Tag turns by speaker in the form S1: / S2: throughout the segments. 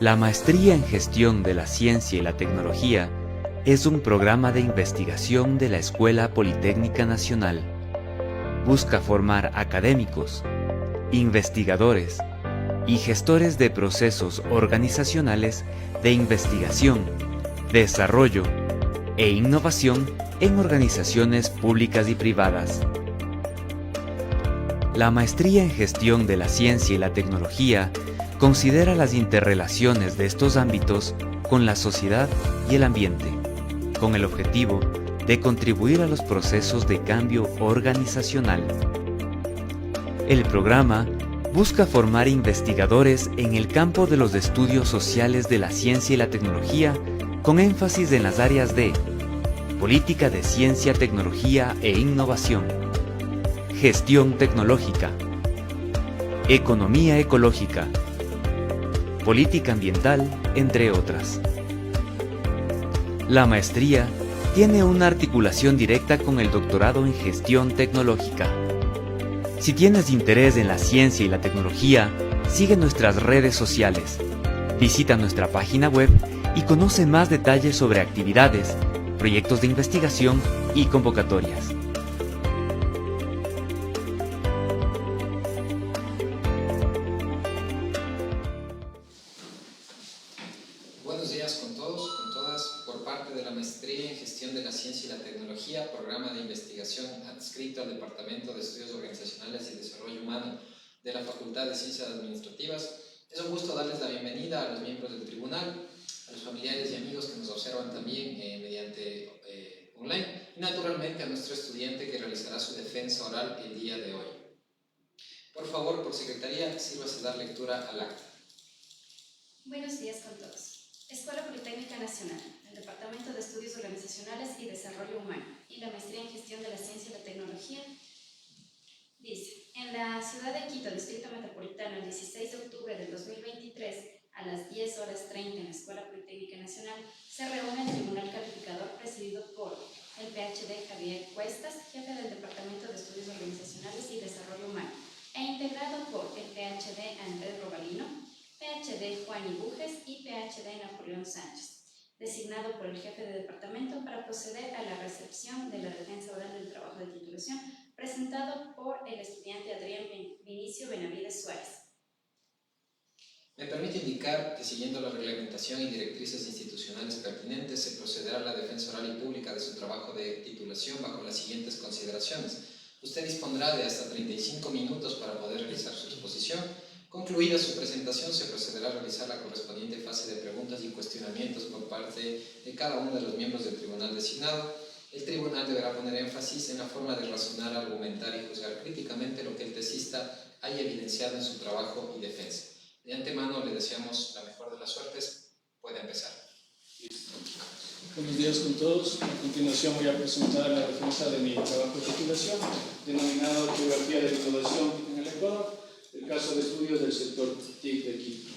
S1: La Maestría en Gestión de la Ciencia y la Tecnología es un programa de investigación de la Escuela Politécnica Nacional. Busca formar académicos, investigadores y gestores de procesos organizacionales de investigación, desarrollo e innovación en organizaciones públicas y privadas. La Maestría en Gestión de la Ciencia y la Tecnología considera las interrelaciones de estos ámbitos con la sociedad y el ambiente, con el objetivo de contribuir a los procesos de cambio organizacional. El programa busca formar investigadores en el campo de los estudios sociales de la ciencia y la tecnología, con énfasis en las áreas de política de ciencia, tecnología e innovación, gestión tecnológica, economía ecológica, política ambiental, entre otras. La maestría tiene una articulación directa con el doctorado en gestión tecnológica. Si tienes interés en la ciencia y la tecnología, sigue nuestras redes sociales, visita nuestra página web y conoce más detalles sobre actividades, proyectos de investigación y convocatorias.
S2: Buenos días con todos, con todas, por parte de la Maestría en Gestión de la Ciencia y la Tecnología, programa de investigación adscrito al Departamento de Estudios Organizacionales y Desarrollo Humano de la Facultad de Ciencias Administrativas. Es un gusto darles la bienvenida a los miembros del tribunal, a los familiares y amigos que nos observan también mediante online y naturalmente a nuestro estudiante que realizará su defensa oral el día de hoy. Por favor, por secretaría, sírvase dar lectura al acta.
S3: Buenos días con todos. Escuela Politécnica Nacional, el Departamento de Estudios Organizacionales y Desarrollo Humano y la Maestría en Gestión de la Ciencia y la Tecnología. Dice, en la ciudad de Quito, Distrito Metropolitano, el 16 de octubre del 2023, a las 10:30 en la Escuela Politécnica Nacional, se reúne el Tribunal Calificador presidido por el PhD Javier Cuestas, jefe del Departamento de Estudios Organizacionales y Desarrollo Humano, e integrado por el PhD Andrés Robalino, PhD Juan Ibujes y PhD Napoleón Sánchez, designado por el jefe de departamento para proceder a la recepción de la defensa oral del trabajo de titulación presentado por el estudiante Adrián Vinicio Benavides Suárez.
S2: Me permite indicar que, siguiendo la reglamentación y directrices institucionales pertinentes, se procederá a la defensa oral y pública de su trabajo de titulación bajo las siguientes consideraciones. Usted dispondrá de hasta 35 minutos para poder realizar su exposición. Concluida su presentación, se procederá a realizar la correspondiente fase de preguntas y cuestionamientos por parte de cada uno de los miembros del tribunal designado. El tribunal deberá poner énfasis en la forma de razonar, argumentar y juzgar críticamente lo que el tesista haya evidenciado en su trabajo y defensa. De antemano le deseamos la mejor de las suertes. Puede empezar.
S4: Buenos días con todos. A continuación voy a presentar la defensa de mi trabajo de titulación, denominado Geografía de la Innovación en el Ecuador, el caso de estudios del sector TIC de Quito.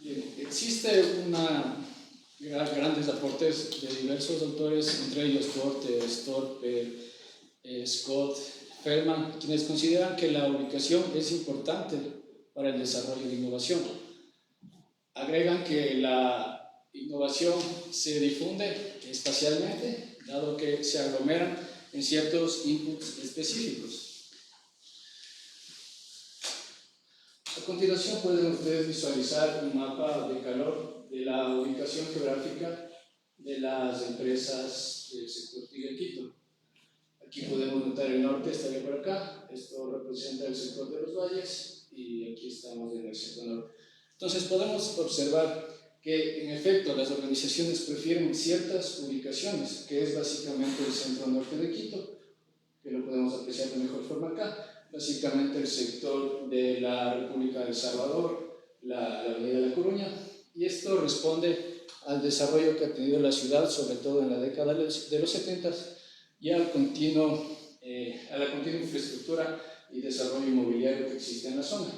S4: Bien, existe grandes aportes de diversos autores, entre ellos Porter, Storper, Scott, Feldman, quienes consideran que la ubicación es importante para el desarrollo de innovación. Agregan que la innovación se difunde espacialmente, dado que se aglomeran en ciertos inputs específicos. A continuación pueden ustedes visualizar un mapa de calor de la ubicación geográfica de las empresas del sector TIC de Quito. Aquí podemos notar el norte, estaría por acá, esto representa el sector de los valles y aquí estamos en el sector norte. Entonces podemos observar que en efecto las organizaciones prefieren ciertas ubicaciones, que es básicamente el centro norte de Quito, que lo podemos apreciar de mejor forma acá, básicamente el sector de la República del Salvador, la avenida La Coruña, y esto responde al desarrollo que ha tenido la ciudad, sobre todo en la década de los 70 y a la continua infraestructura y desarrollo inmobiliario que existe en la zona.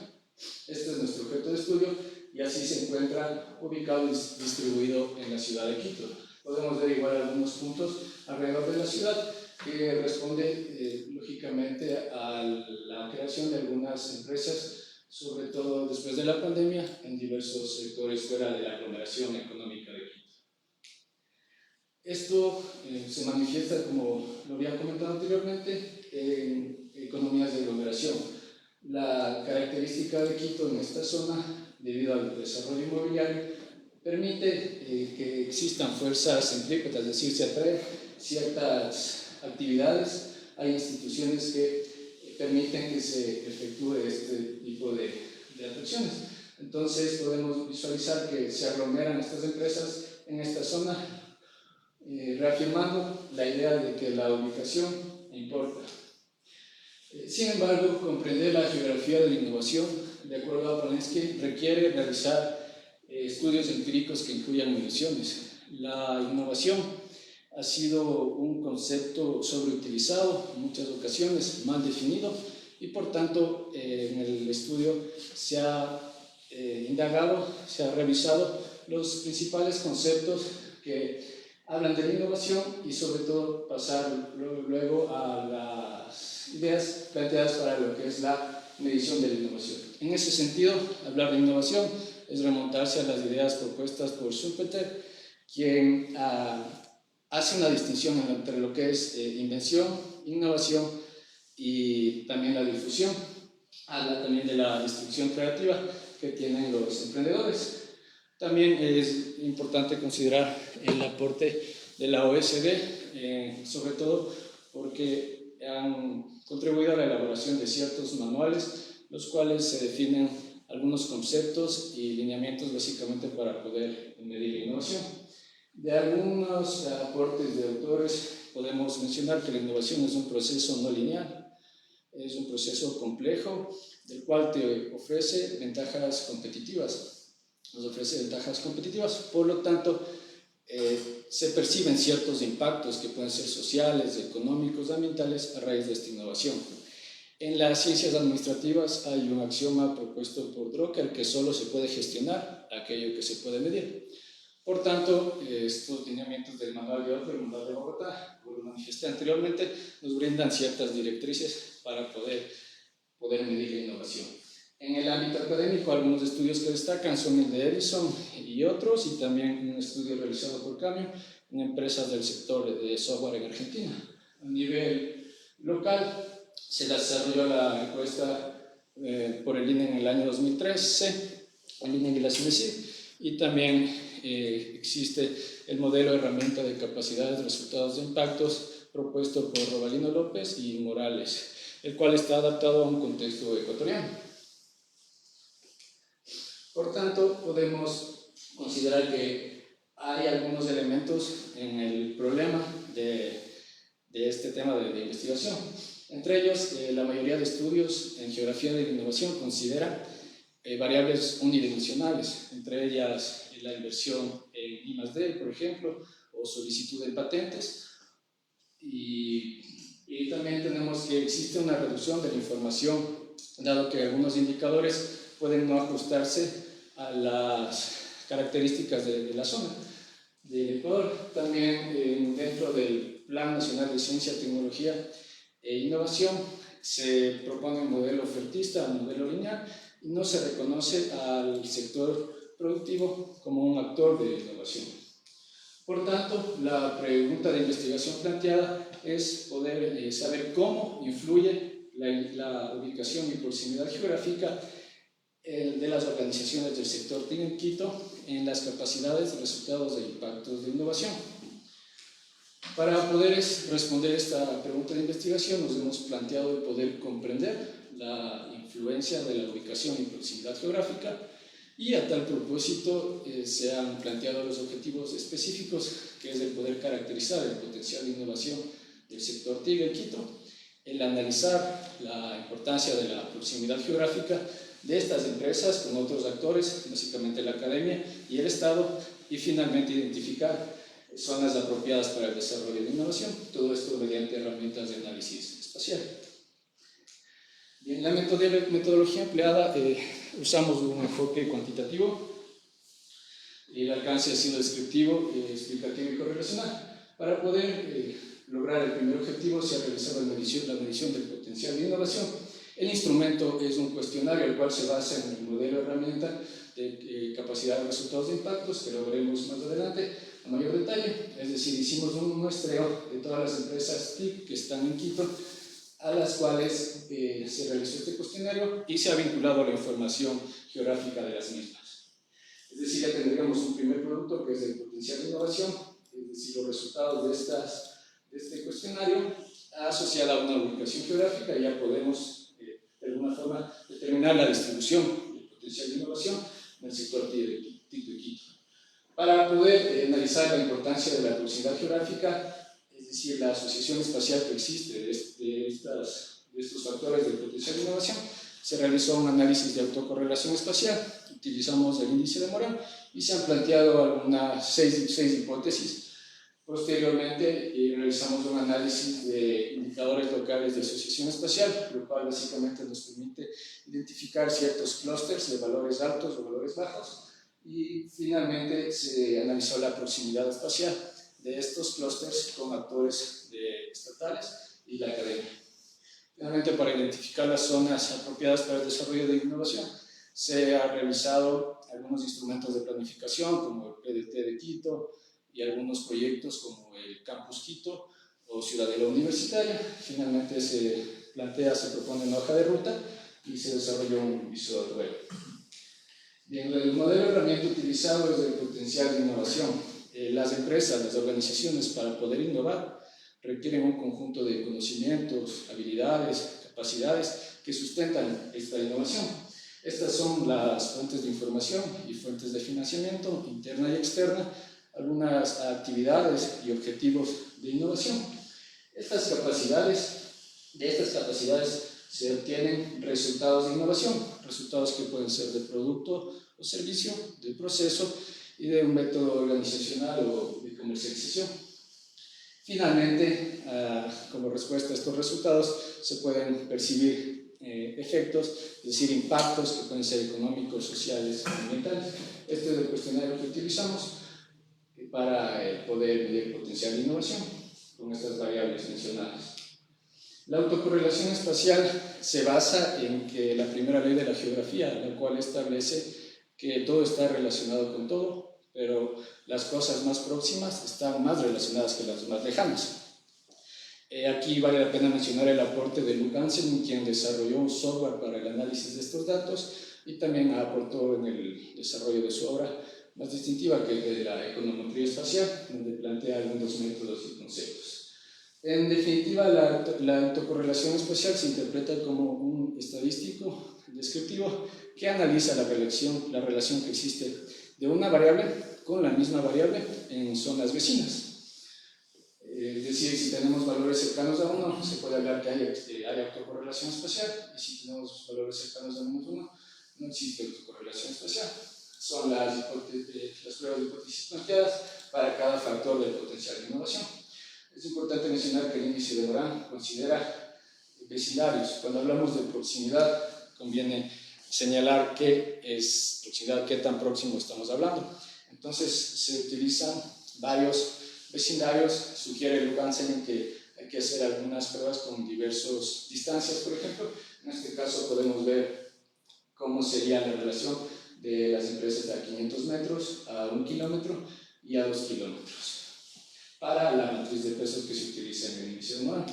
S4: Este es nuestro objeto de estudio y así se encuentra ubicado y distribuido en la ciudad de Quito. Podemos ver igual algunos puntos alrededor de la ciudad que responde lógicamente a la creación de algunas empresas, sobre todo después de la pandemia, en diversos sectores fuera de la aglomeración económica de Quito. Esto se manifiesta, como lo había comentado anteriormente, en economías de aglomeración. La característica de Quito en esta zona, debido al desarrollo inmobiliario, permite que existan fuerzas centrípetas, es decir, se atraen ciertas actividades, hay instituciones que permiten que se efectúe este tipo de atracciones. Entonces podemos visualizar que se aglomeran estas empresas en esta zona, reafirmando la idea de que la ubicación importa. Sin embargo, comprender la geografía de la innovación, de acuerdo a Palensky, requiere realizar estudios empíricos que incluyan mediciones. La innovación ha sido un concepto sobreutilizado en muchas ocasiones, mal definido, y por tanto en el estudio se ha indagado, se ha revisado los principales conceptos que hablan de la innovación y sobre todo pasar luego a las ideas planteadas para lo que es la medición de la innovación. En ese sentido, hablar de innovación es remontarse a las ideas propuestas por Schumpeter, quien hace una distinción entre lo que es invención, innovación y también la difusión. Habla también de la destrucción creativa que tienen los emprendedores. También es importante considerar el aporte de la OSD, sobre todo porque han contribuido a la elaboración de ciertos manuales, los cuales se definen algunos conceptos y lineamientos básicamente para poder medir la innovación. De algunos aportes de autores podemos mencionar que la innovación es un proceso no lineal, es un proceso complejo del cual te ofrece ventajas competitivas. Nos ofrece ventajas competitivas, por lo tanto se perciben ciertos impactos que pueden ser sociales, económicos, ambientales a raíz de esta innovación. En las ciencias administrativas hay un axioma propuesto por Drucker que solo se puede gestionar aquello que se puede medir. Por tanto, estos lineamientos del Manual de Oro, del Manual de Bogotá, como lo manifesté anteriormente, nos brindan ciertas directrices para poder medir la innovación. En el ámbito académico, algunos estudios que destacan son el de Edison y otros, y también un estudio realizado por Camio en empresas del sector de software en Argentina. A nivel local, se desarrolló la encuesta por el INE en el año 2013, el INE y la CINESID, y también existe el modelo de herramienta de capacidades, resultados de impactos propuesto por Robalino López y Morales, el cual está adaptado a un contexto ecuatoriano. Por tanto, podemos considerar que hay algunos elementos en el problema de este tema de investigación. Entre ellos, la mayoría de estudios en geografía de la innovación considera variables unidimensionales, entre ellas la inversión en I+D, por ejemplo, o solicitud de patentes. Y también tenemos que existe una reducción de la información, dado que algunos indicadores pueden no ajustarse a las características de la zona del Ecuador. También dentro del Plan Nacional de Ciencia, Tecnología e Innovación se propone un modelo ofertista, un modelo lineal, y no se reconoce al sector productivo como un actor de innovación. Por tanto, la pregunta de investigación planteada es poder saber cómo influye la ubicación y proximidad geográfica de las organizaciones del sector TIC en Quito en las capacidades, resultados e impactos de innovación. Para poder responder esta pregunta de investigación nos hemos planteado el poder comprender la influencia de la ubicación y proximidad geográfica, y a tal propósito se han planteado los objetivos específicos, que es el poder caracterizar el potencial de innovación del sector TIC en Quito, el analizar la importancia de la proximidad geográfica de estas empresas con otros actores, básicamente la academia y el Estado, y finalmente identificar zonas apropiadas para el desarrollo de innovación, todo esto mediante herramientas de análisis espacial. Bien, la metodología empleada, usamos un enfoque cuantitativo, y el alcance ha sido descriptivo, explicativo y correlacional. Para poder lograr el primer objetivo se ha realizado la medición del potencial de innovación El instrumento es un cuestionario el cual se basa en el modelo herramienta de capacidad de resultados de impactos, que lo veremos más adelante a mayor detalle. Es decir, hicimos un muestreo de todas las empresas TIC que están en Quito, a las cuales se realizó este cuestionario y se ha vinculado la información geográfica de las mismas. Es decir, ya tendríamos un primer producto que es el potencial de innovación, es decir, los resultados de este cuestionario asociado a una ubicación geográfica. Ya podemos de alguna forma determinar la distribución del potencial de innovación en el sector TIC de Quito. Para poder analizar la importancia de la proximidad geográfica, es decir, la asociación espacial que existe de estos factores de potencial de innovación, se realizó un análisis de autocorrelación espacial, utilizamos el índice de Morin y se han planteado algunas seis hipótesis. Posteriormente realizamos un análisis de indicadores locales de asociación espacial, lo cual básicamente nos permite identificar ciertos clústeres de valores altos o valores bajos, y finalmente se analizó la proximidad espacial de estos clústeres con actores estatales y la academia. Finalmente, para identificar las zonas apropiadas para el desarrollo de innovación, se han realizado algunos instrumentos de planificación como el PDT de Quito y algunos proyectos como el Campus Quito o Ciudadela Universitaria. Finalmente se propone una hoja de ruta y se desarrolló un visor web. Bien, el modelo de herramienta utilizado es el potencial de innovación. Las empresas, las organizaciones, para poder innovar, requieren un conjunto de conocimientos, habilidades, capacidades que sustentan esta innovación. Estas son las fuentes de información y fuentes de financiamiento interna y externa, algunas actividades y objetivos de innovación. De estas capacidades se obtienen resultados de innovación, resultados que pueden ser de producto o servicio, de proceso y de un método organizacional o de comercialización. Finalmente, como respuesta a estos resultados, se pueden percibir efectos, es decir, impactos que pueden ser económicos, sociales, ambientales. Este es el cuestionario que utilizamos para poder medir el potencial de innovación con estas variables mencionadas. La autocorrelación espacial se basa en que la primera ley de la geografía, la cual establece que todo está relacionado con todo, pero las cosas más próximas están más relacionadas que las más lejanas. Aquí vale la pena mencionar el aporte de Luc Anselin, quien desarrolló un software para el análisis de estos datos y también aportó en el desarrollo de su obra más distintiva, que es de la econometría espacial, donde plantea algunos métodos y conceptos. En definitiva, la autocorrelación espacial se interpreta como un estadístico descriptivo que analiza la relación que existe de una variable con la misma variable en zonas vecinas. Es decir, si tenemos valores cercanos a 1, se puede hablar que hay autocorrelación espacial, y si tenemos valores cercanos a menos 1, no existe autocorrelación espacial. Son las pruebas de hipótesis planteadas para cada factor del potencial de innovación. Es importante mencionar que el índice de Morin considera vecindarios. Cuando hablamos de proximidad, conviene señalar qué es proximidad, qué tan próximo estamos hablando. Entonces, se utilizan varios vecindarios. Sugiere Luc Anselin que hay que hacer algunas pruebas con diversas distancias, por ejemplo. En este caso podemos ver cómo sería la relación de las empresas a 500 metros, a 1 kilómetro y a 2 kilómetros para la matriz de pesos que se utiliza en el índice de Morin.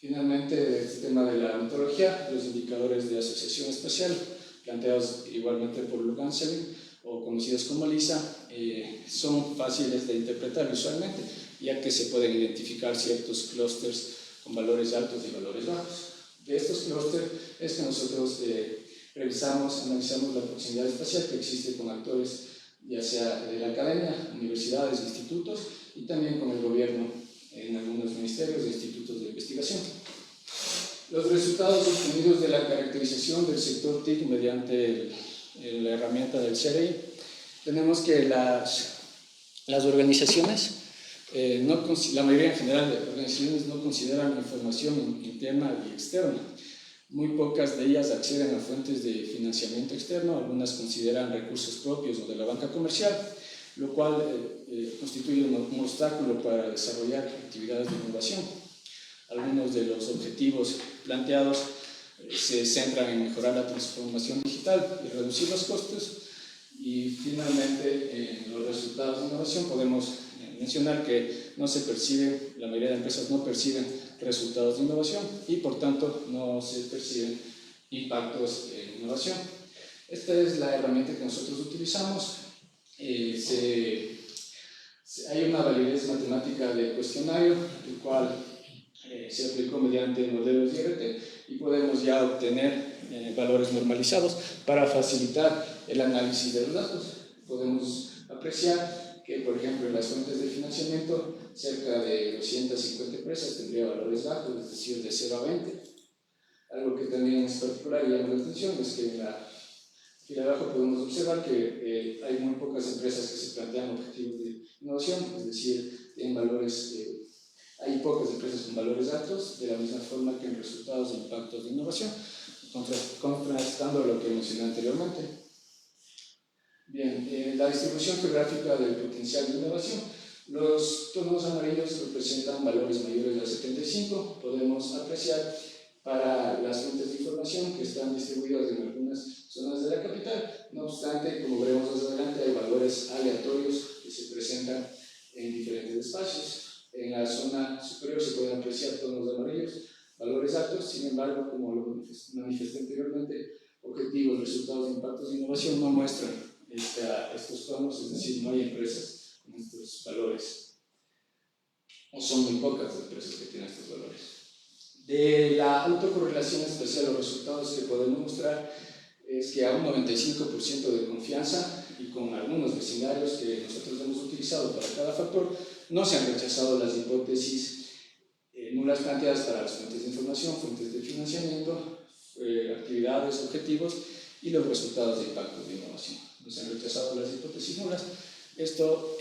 S4: Finalmente, el tema de la metodología, los indicadores de asociación espacial, planteados igualmente por Luc Anselin, o conocidos como LISA, son fáciles de interpretar visualmente, ya que se pueden identificar ciertos clústeres con valores altos y valores bajos. De estos clústeres es que nosotros analizamos la proximidad espacial que existe con actores, ya sea de la academia, universidades, institutos, y también con el gobierno en algunos ministerios e institutos de investigación. Los resultados obtenidos de la caracterización del sector TIC mediante la herramienta del CRI, tenemos que las organizaciones, la mayoría en general de organizaciones no consideran información interna y externa. Muy pocas de ellas acceden a fuentes de financiamiento externo, algunas consideran recursos propios o de la banca comercial, lo cual constituye un obstáculo para desarrollar actividades de innovación. Algunos de los objetivos planteados se centran en mejorar la transformación digital y reducir los costos. Y finalmente, en los resultados de innovación podemos mencionar que no se perciben, la mayoría de empresas no perciben resultados de innovación y por tanto no se perciben impactos en innovación. Esta es la herramienta que nosotros utilizamos. Hay una validez matemática de cuestionario, el cual se aplicó mediante modelos IRT y podemos ya obtener valores normalizados para facilitar el análisis de los datos. Podemos apreciar que, por ejemplo, en las fuentes de financiamiento, cerca de 250 empresas tendría valores bajos, es decir, de 0 a 20. Algo que también es particular y llama la atención es que en la fila de abajo podemos observar que hay muy pocas empresas que se plantean objetivos de innovación, es decir, tienen valores, hay pocas empresas con valores altos, de la misma forma que en resultados de impactos de innovación, contrastando lo que mencioné anteriormente. Bien, la distribución geográfica del potencial de innovación. Los tonos amarillos representan valores mayores a 75. Podemos apreciar para las fuentes de información que están distribuidas en algunas zonas de la capital. No obstante, como veremos más adelante, hay valores aleatorios que se presentan en diferentes espacios. En la zona superior se pueden apreciar tonos amarillos, valores altos. Sin embargo, como lo manifesté anteriormente, objetivos, resultados de impactos de innovación no muestran estos tonos, es decir, no hay empresas con estos valores, o son muy pocas las empresas que tienen estos valores. De la autocorrelación espacial, los resultados que podemos mostrar es que a un 95% de confianza y con algunos vecindarios que nosotros hemos utilizado para cada factor, no se han rechazado las hipótesis nulas planteadas para las fuentes de información, fuentes de financiamiento, actividades, objetivos y los resultados de impacto de innovación. No se han rechazado las hipótesis nulas. Esto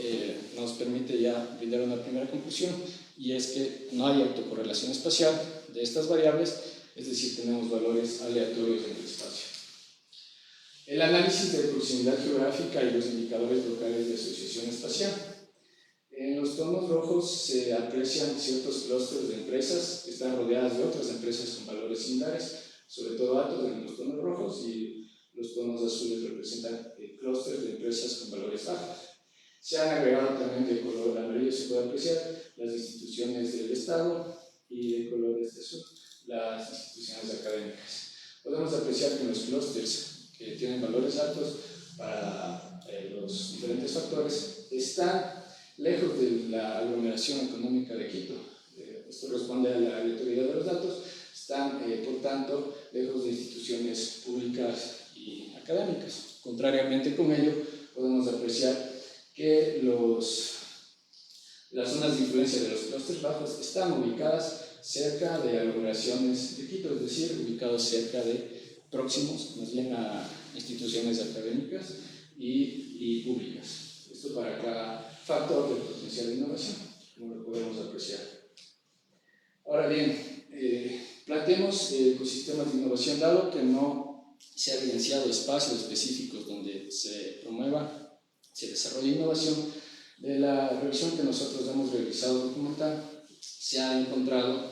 S4: nos permite ya brindar una primera conclusión, y es que no hay autocorrelación espacial de estas variables, es decir, tenemos valores aleatorios en el espacio. El análisis de proximidad geográfica y los indicadores locales de asociación espacial. En los tonos rojos se aprecian ciertos clústeres de empresas que están rodeadas de otras empresas con valores similares, sobre todo altos en los tonos rojos, y los tonos azules representan clústeres de empresas con valores bajos. Se han agregado también de color amarillo, se puede apreciar las instituciones del Estado, y de color azul las instituciones académicas. Podemos apreciar que en los clústeres que tienen valores altos para los diferentes factores están lejos de la aglomeración económica de Quito. Esto responde a la aleatoriedad de los datos. Están, por tanto, lejos de instituciones públicas y académicas. Contrariamente con ello, podemos apreciar que las zonas de influencia de los clústeres bajos están ubicadas cerca de aglomeraciones de Quito, es decir, ubicados cerca de próximos, más bien a instituciones académicas y públicas. Esto para cada factor del potencial de innovación, como lo podemos apreciar. Ahora bien, planteemos ecosistemas de innovación, dado que no se ha evidenciado espacios específicos donde se promueva, se desarrolle innovación. De la revisión que nosotros hemos realizado documental, se ha encontrado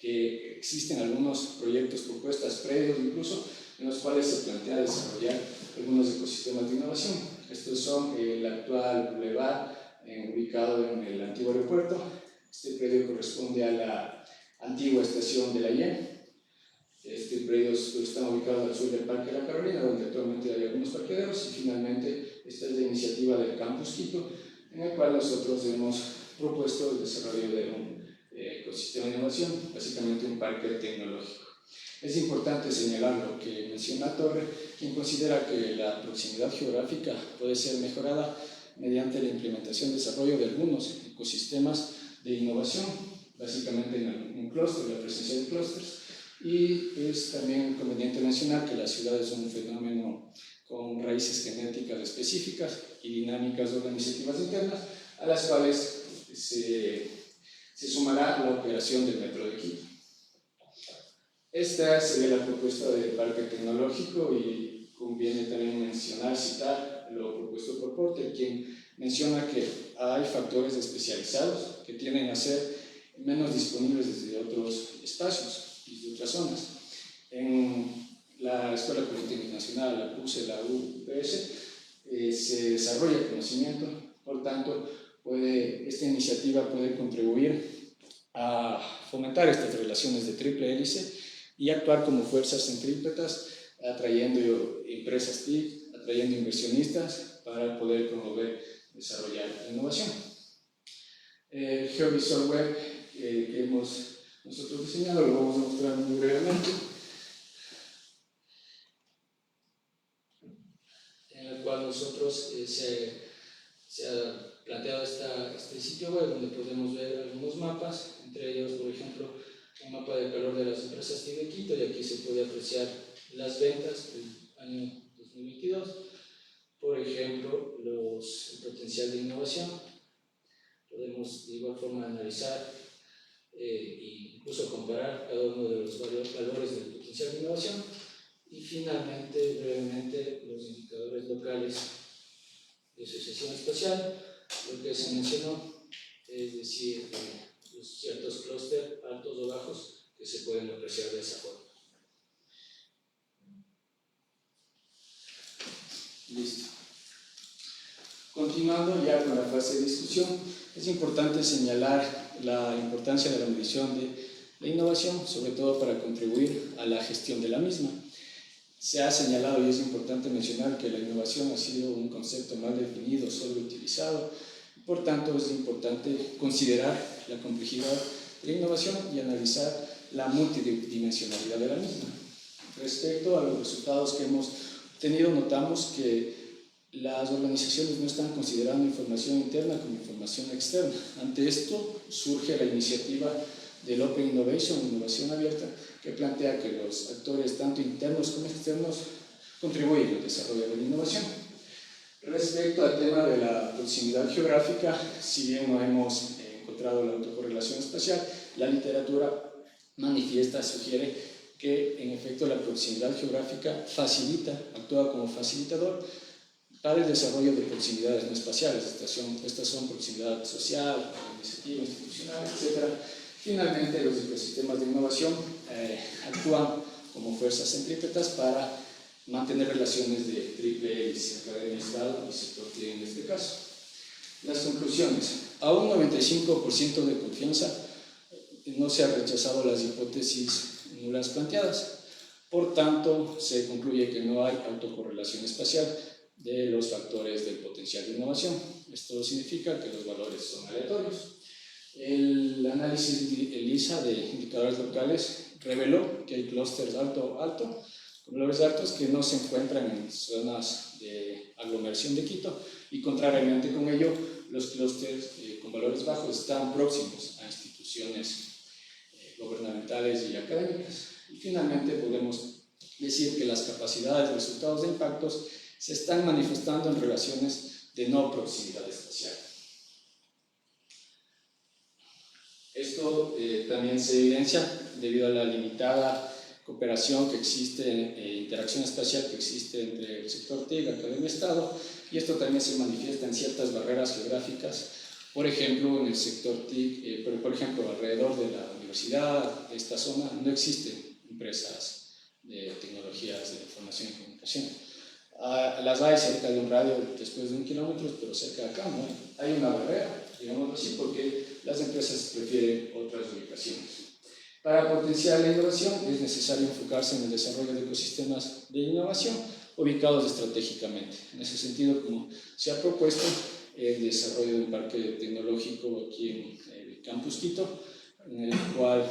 S4: que existen algunos proyectos, propuestas previos incluso, en los cuales se plantea desarrollar algunos ecosistemas de innovación. Estos son el actual Boulevard, ubicado en el antiguo aeropuerto. Este predio corresponde a la antigua estación de la IEM. Este predio está ubicado al sur del Parque de la Carolina, donde actualmente hay algunos parqueaderos, y finalmente esta es la iniciativa del Campus Quito, en el cual nosotros hemos propuesto el desarrollo de un ecosistema de innovación, básicamente un parque tecnológico. Es importante señalar lo que menciona Torre, quien considera que la proximidad geográfica puede ser mejorada mediante la implementación y desarrollo de algunos ecosistemas de innovación, básicamente en un clúster, la presencia de clústeres. Y es también conveniente mencionar que las ciudades son un fenómeno con raíces genéticas específicas y dinámicas organizativas internas, a las cuales se sumará la operación del Metro de Quito. Esta sería la propuesta del parque tecnológico, y conviene también citar lo propuesto por Porter, quien menciona que hay factores especializados que tienden a ser menos disponibles desde otros espacios y de otras zonas. Escuela Politécnica Nacional, la PUSE, la UPS, se desarrolla conocimiento. Por tanto, esta iniciativa puede contribuir a fomentar estas relaciones de triple hélice y actuar como fuerzas centrípetas, atrayendo empresas TIC, atrayendo inversionistas para poder promover, desarrollar innovación. El geovisor web que hemos nosotros diseñado lo vamos a mostrar muy brevemente, en el cual nosotros se ha planteado este sitio web donde podemos ver algunos mapas, entre ellos, por ejemplo, un mapa de calor de las empresas TIC de Quito, y aquí se puede apreciar las ventas del año 2022, por ejemplo, el potencial de innovación. Podemos de igual forma analizar e incluso comparar cada uno de los valores del potencial de innovación, y finalmente, brevemente, los indicadores locales de asociación espacial, lo que se mencionó, es decir, los ciertos clústeres altos o bajos que se pueden apreciar de esa forma. Listo. Continuando ya con la fase de discusión, es importante señalar la importancia de la medición de la innovación, sobre todo para contribuir a la gestión de la misma. Se ha señalado, y es importante mencionar, que la innovación ha sido un concepto mal definido, sobreutilizado. Por tanto, es importante considerar la complejidad de la innovación y analizar la multidimensionalidad de la misma. Respecto a los resultados que hemos obtenido, notamos que las organizaciones no están considerando información interna como información externa. Ante esto surge la iniciativa del Open Innovation, innovación abierta, que plantea que los actores, tanto internos como externos, contribuyen al desarrollo de la innovación. Respecto al tema de la proximidad geográfica, si bien no hemos encontrado la autocorrelación espacial, la literatura manifiesta, sugiere que en efecto la proximidad geográfica actúa como facilitador para el desarrollo de proximidades no espaciales. Estas son proximidad social, administrativa, institucional, etc. Finalmente, los ecosistemas de innovación actúan como fuerzas centrípetas para mantener relaciones de triple hélice, academia, Estado y sector TIC en este caso. Las conclusiones. A un 95% de confianza no se han rechazado las hipótesis nulas planteadas. Por tanto, se concluye que no hay autocorrelación espacial de los factores del potencial de innovación. Esto significa que los valores son aleatorios. El análisis ELISA de indicadores locales reveló que hay clústeres alto, con valores altos que no se encuentran en zonas de aglomeración de Quito, y contrariamente con ello, los clústeres con valores bajos están próximos a instituciones gubernamentales y académicas. Y finalmente podemos decir que las capacidades de resultados de impactos se están manifestando en relaciones de no proximidad espacial. Esto también se evidencia debido a la limitada cooperación que existe, interacción espacial que existe entre el sector TIC, academia, Estado, y esto también se manifiesta en ciertas barreras geográficas. Por ejemplo, en el sector TIC, por ejemplo, alrededor de la universidad, de esta zona, no existen empresas de tecnologías de información y comunicación. Las hay cerca de un radio después de 1 kilómetro, pero cerca de acá no hay una barrera, digamos así, porque las empresas prefieren otras ubicaciones. Para potenciar la innovación es necesario enfocarse en el desarrollo de ecosistemas de innovación ubicados estratégicamente. En ese sentido, como se ha propuesto, el desarrollo de un parque tecnológico aquí en el Campus Quito, en el cual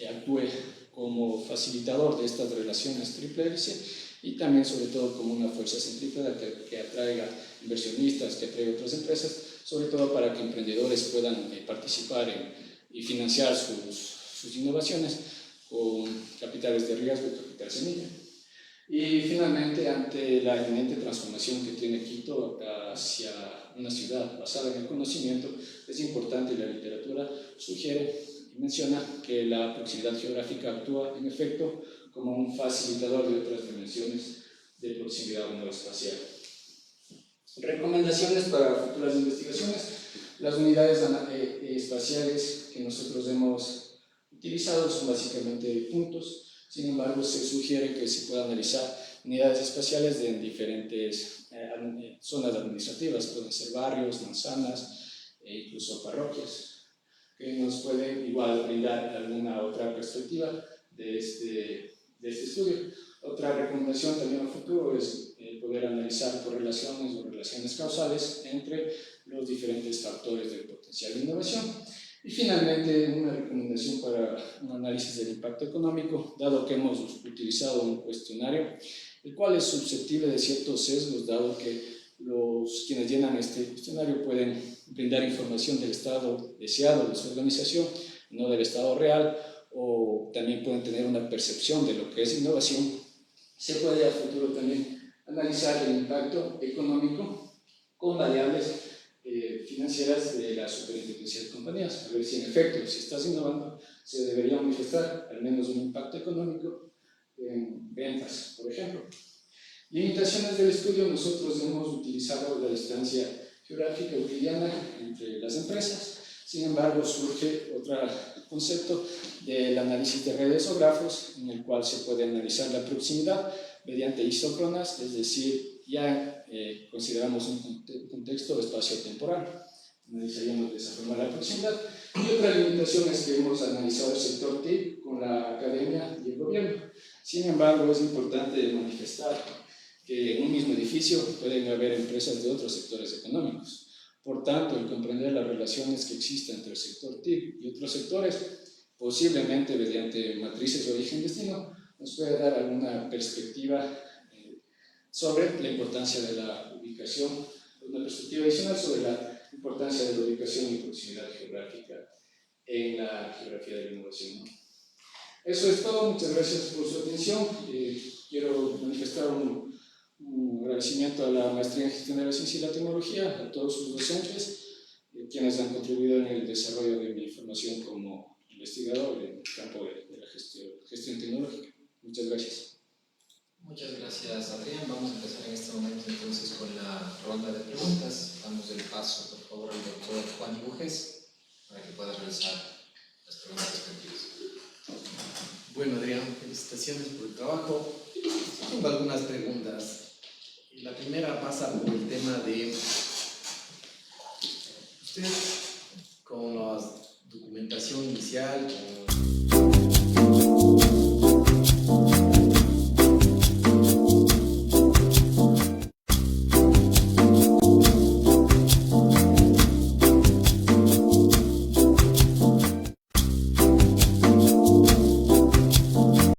S4: actúe como facilitador de estas relaciones triple hélice y también, sobre todo, como una fuerza centrípeta que atraiga inversionistas, que atraiga otras empresas, sobre todo para que emprendedores puedan participar y financiar sus innovaciones con capitales de riesgo y capital semilla. Y finalmente, ante la inminente transformación que tiene Quito hacia una ciudad basada en el conocimiento, es importante, y la literatura sugiere y menciona, que la proximidad geográfica actúa en efecto como un facilitador de otras dimensiones de proximidad no espacial. Recomendaciones para futuras investigaciones. Las unidades espaciales que nosotros hemos utilizado son básicamente puntos. Sin embargo, se sugiere que se pueda analizar unidades espaciales de diferentes zonas administrativas, pueden ser barrios, manzanas e incluso parroquias, que nos pueden igual brindar alguna otra perspectiva de este estudio. Otra recomendación también al futuro es poder analizar correlaciones o relaciones causales entre los diferentes factores del potencial de innovación. Y finalmente, una recomendación para un análisis del impacto económico, dado que hemos utilizado un cuestionario, el cual es susceptible de ciertos sesgos, dado que quienes llenan este cuestionario pueden brindar información del estado deseado de su organización, no del estado real, o también pueden tener una percepción de lo que es innovación. Se puede a futuro también analizar el impacto económico con variables financieras de la superintendencia de compañías, a ver si en efecto, si estás innovando, se debería manifestar al menos un impacto económico en ventas, por ejemplo. Limitaciones del estudio: nosotros hemos utilizado la distancia geográfica euclidiana entre las empresas. Sin embargo, surge otro concepto del análisis de redes o grafos, en el cual se puede analizar la proximidad mediante isócronas, es decir, ya consideramos un contexto espacio-temporal. Analizaríamos de esa forma la proximidad. Y otra limitación es que hemos analizado el sector TIC con la academia y el gobierno. Sin embargo, es importante manifestar que en un mismo edificio pueden haber empresas de otros sectores económicos. Por tanto, el comprender las relaciones que existen entre el sector TIC y otros sectores, posiblemente mediante matrices de origen-destino, nos puede dar alguna perspectiva sobre la importancia de la ubicación, una perspectiva adicional sobre la importancia de la ubicación y proximidad geográfica en la geografía de la innovación. Eso es todo, muchas gracias por su atención. Quiero manifestar un agradecimiento a la Maestría en Gestión de la Ciencia y la Tecnología, a todos sus docentes, quienes han contribuido en el desarrollo de mi formación como investigador en el campo de la gestión tecnológica. Muchas gracias.
S2: Muchas gracias, Adrián. Vamos a empezar en este momento entonces con la ronda de preguntas. Damos el paso, por favor, al doctor Juan Ibujés para que pueda realizar las preguntas respectivas.
S5: Bueno, Adrián, felicitaciones por el trabajo. Tengo algunas preguntas. La primera pasa por el tema de... Usted